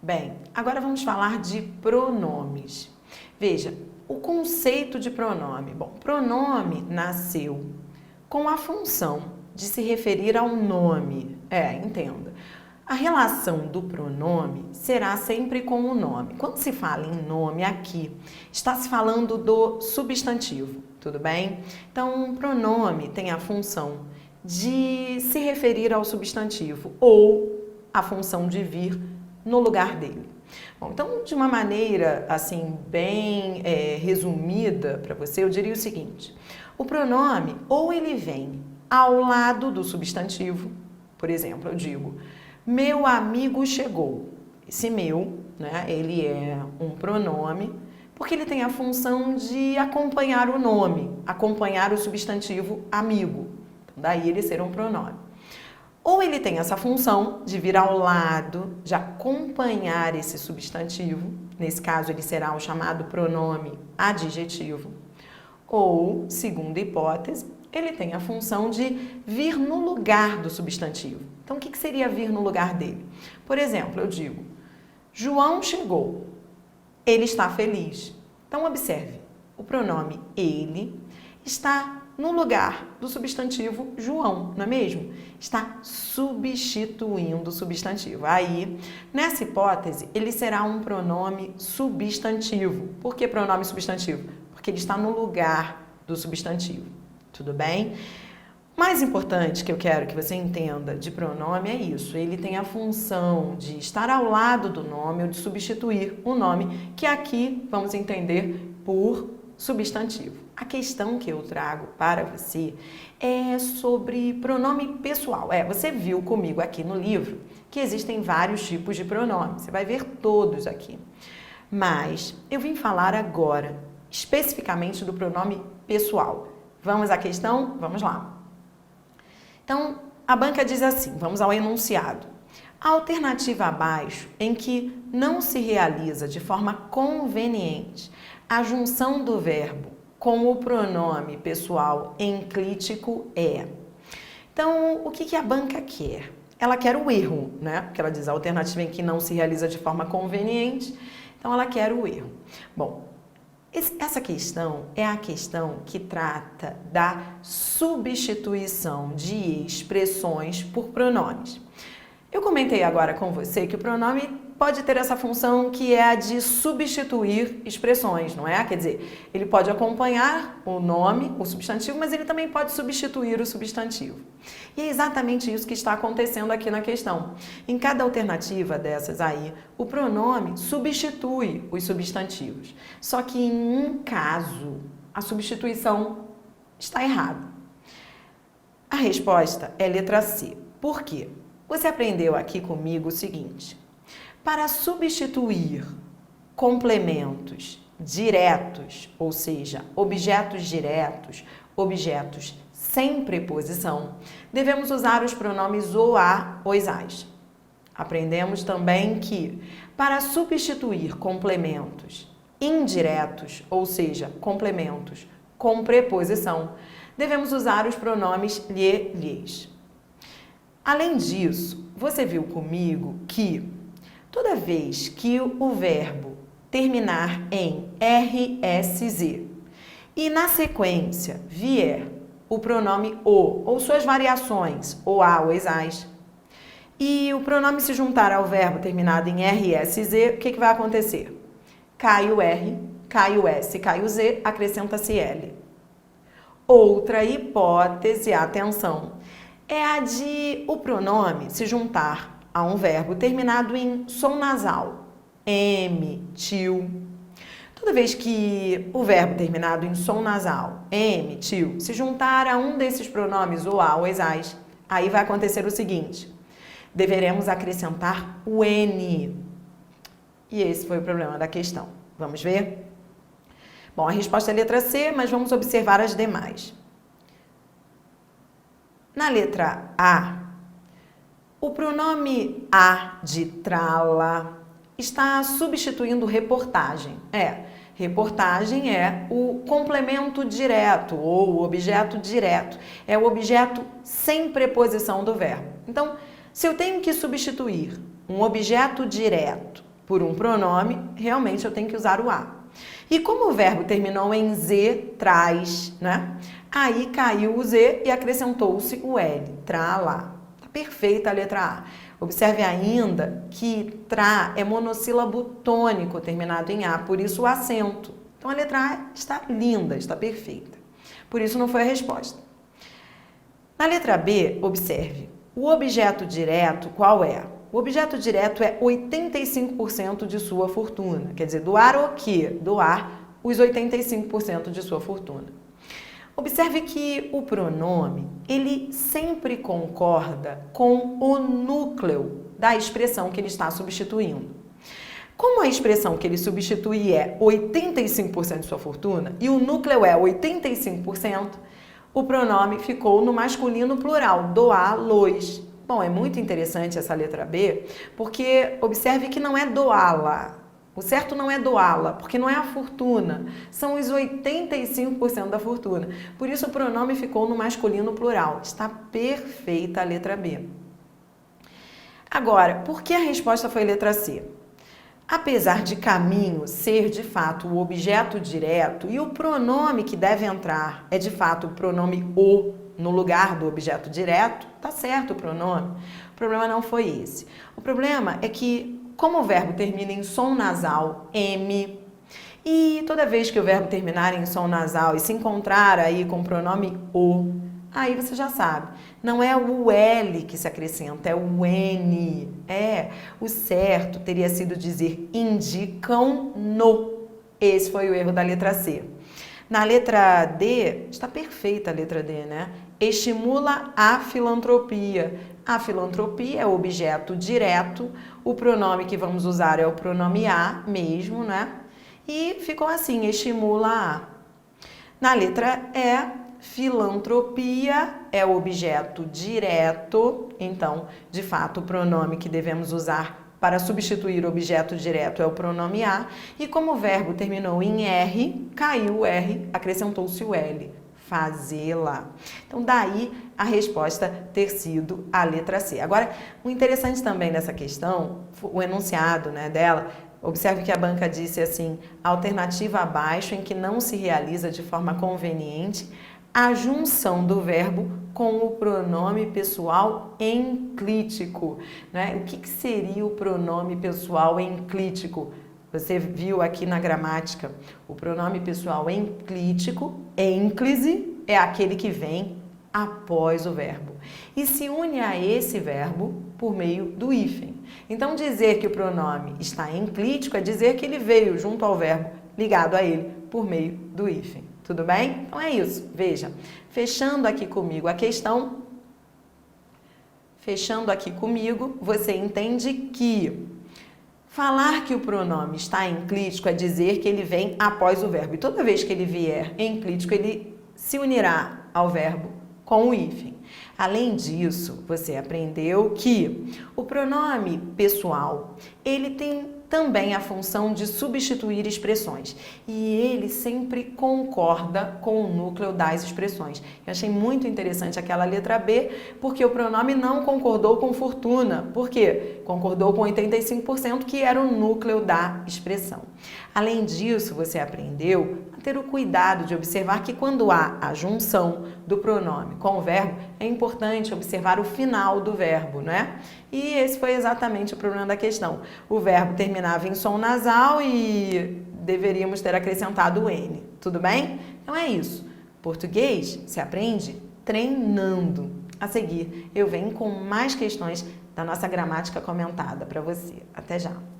Bem, agora vamos falar de pronomes. Veja, o conceito de pronome. Bom, pronome nasceu com a função de se referir a um nome. Entenda. A relação do pronome será sempre com o nome. Quando se fala em nome aqui, está se falando do substantivo, tudo bem? Então, um pronome tem a função de se referir ao substantivo ou a função de vir no lugar dele. Bom, então, de uma maneira assim bem resumida para você, eu diria o seguinte: o pronome ou ele vem ao lado do substantivo, por exemplo, eu digo meu amigo chegou. Esse meu, né, ele é um pronome porque ele tem a função de acompanhar o nome, acompanhar o substantivo amigo. Então, daí ele ser um pronome. Ou ele tem essa função de vir ao lado, de acompanhar esse substantivo. Nesse caso, ele será o chamado pronome adjetivo. Ou, segunda hipótese, ele tem a função de vir no lugar do substantivo. Então, o que seria vir no lugar dele? Por exemplo, eu digo, João chegou, ele está feliz. Então, observe, o pronome ele está no lugar do substantivo João, não é mesmo? Está substituindo o substantivo. Aí, nessa hipótese, ele será um pronome substantivo. Por que pronome substantivo? Porque ele está no lugar do substantivo. Tudo bem? Mais importante que eu quero que você entenda de pronome é isso. Ele tem a função de estar ao lado do nome ou de substituir o nome, que aqui vamos entender por substantivo. A questão que eu trago para você é sobre pronome pessoal. Você viu comigo aqui no livro que existem vários tipos de pronome. Você vai ver todos aqui. Mas eu vim falar agora especificamente do pronome pessoal. Vamos à questão? Vamos lá. Então, a banca diz assim, vamos ao enunciado. A alternativa abaixo, em que não se realiza de forma conveniente a junção do verbo com o pronome pessoal enclítico é. Então, o que a banca quer? Ela quer o erro, né? Porque ela diz a alternativa em que não se realiza de forma conveniente, então ela quer o erro. Bom, essa questão é a questão que trata da substituição de expressões por pronomes. Eu comentei agora com você que o pronome pode ter essa função que é a de substituir expressões, não é? Quer dizer, ele pode acompanhar o nome, o substantivo, mas ele também pode substituir o substantivo. E é exatamente isso que está acontecendo aqui na questão. Em cada alternativa dessas aí, o pronome substitui os substantivos. Só que em um caso, a substituição está errada. A resposta é letra C. Por quê? Você aprendeu aqui comigo o seguinte: para substituir complementos diretos, ou seja, objetos diretos, objetos sem preposição, devemos usar os pronomes o, a, os, as. Aprendemos também que, para substituir complementos indiretos, ou seja, complementos com preposição, devemos usar os pronomes lhe, lhes. Além disso, você viu comigo que toda vez que o verbo terminar em RSZ e na sequência vier o pronome o ou suas variações, o, a, os, as, e o pronome se juntar ao verbo terminado em RSZ, o que vai acontecer? Cai o R, cai o S, cai o Z, acrescenta-se L. Outra hipótese, atenção, é a de o pronome se juntar a um verbo terminado em som nasal, emitiu. Toda vez que o verbo terminado em som nasal, emitiu, se juntar a um desses pronomes, o, a, os, as, aí vai acontecer o seguinte: deveremos acrescentar o N. E esse foi o problema da questão. Vamos ver? Bom, a resposta é a letra C, mas vamos observar as demais. Na letra A, o pronome a de trala está substituindo reportagem. Reportagem é o complemento direto ou o objeto direto. É o objeto sem preposição do verbo. Então, se eu tenho que substituir um objeto direto por um pronome, realmente eu tenho que usar o a. E como o verbo terminou em z, traz, né? Aí caiu o z e acrescentou-se o l, tra lá. Tá perfeita a letra A. Observe ainda que tra é monossílabo tônico terminado em a, por isso o acento. Então a letra A está linda, está perfeita. Por isso não foi a resposta. Na letra B, observe, o objeto direto qual é? O objeto direto é 85% de sua fortuna. Quer dizer, doar o quê? Doar os 85% de sua fortuna. Observe que o pronome, ele sempre concorda com o núcleo da expressão que ele está substituindo. Como a expressão que ele substitui é 85% de sua fortuna e o núcleo é 85%, o pronome ficou no masculino plural, doá-los. Bom, é muito interessante essa letra B, porque observe que não é doá-la. O certo não é doá-la, porque não é a fortuna, são os 85% da fortuna. Por isso o pronome ficou no masculino plural. Está perfeita a letra B. Agora, por que a resposta foi letra C? Apesar de caminho ser de fato o objeto direto e o pronome que deve entrar é de fato o pronome o no lugar do objeto direto, tá certo o pronome. O problema não foi esse. O problema é que, como o verbo termina em som nasal, M, e toda vez que o verbo terminar em som nasal e se encontrar aí com o pronome o, aí você já sabe, não é o L que se acrescenta, é o N. O certo teria sido dizer indicam no. Esse foi o erro da letra C. Na letra D, está perfeita a letra D, né? Estimula a filantropia. A filantropia é o objeto direto, o pronome que vamos usar é o pronome a mesmo, né? E ficou assim, estimula a. Na letra E, filantropia é o objeto direto, então, de fato, o pronome que devemos usar para substituir o objeto direto é o pronome a, e como o verbo terminou em R, caiu o R, acrescentou-se o L, fazê-la. Então, daí a resposta ter sido a letra C. Agora, o interessante também nessa questão, o enunciado, né, dela, observe que a banca disse assim, alternativa abaixo em que não se realiza de forma conveniente a junção do verbo com o pronome pessoal enclítico, né? O que seria o pronome pessoal enclítico? Você viu aqui na gramática, o pronome pessoal enclítico, ênclise, é aquele que vem após o verbo e se une a esse verbo por meio do hífen. Então, dizer que o pronome está enclítico é dizer que ele veio junto ao verbo ligado a ele por meio do hífen. Tudo bem? Então é isso. Veja, fechando aqui comigo a questão, você entende que falar que o pronome está enclítico é dizer que ele vem após o verbo. E toda vez que ele vier enclítico, ele se unirá ao verbo com o hífen. Além disso, você aprendeu que o pronome pessoal, ele tem também a função de substituir expressões e ele sempre concorda com o núcleo das expressões. Eu achei muito interessante aquela letra B, porque o pronome não concordou com fortuna. Por quê? Concordou com 85%, que era o núcleo da expressão. Além disso, você aprendeu a ter o cuidado de observar que quando há a junção do pronome com o verbo, é importante observar o final do verbo, não é? E esse foi exatamente o problema da questão. O verbo terminava em som nasal e deveríamos ter acrescentado o N. Tudo bem? Então é isso. Português se aprende treinando. A seguir, eu venho com mais questões da nossa gramática comentada para você. Até já!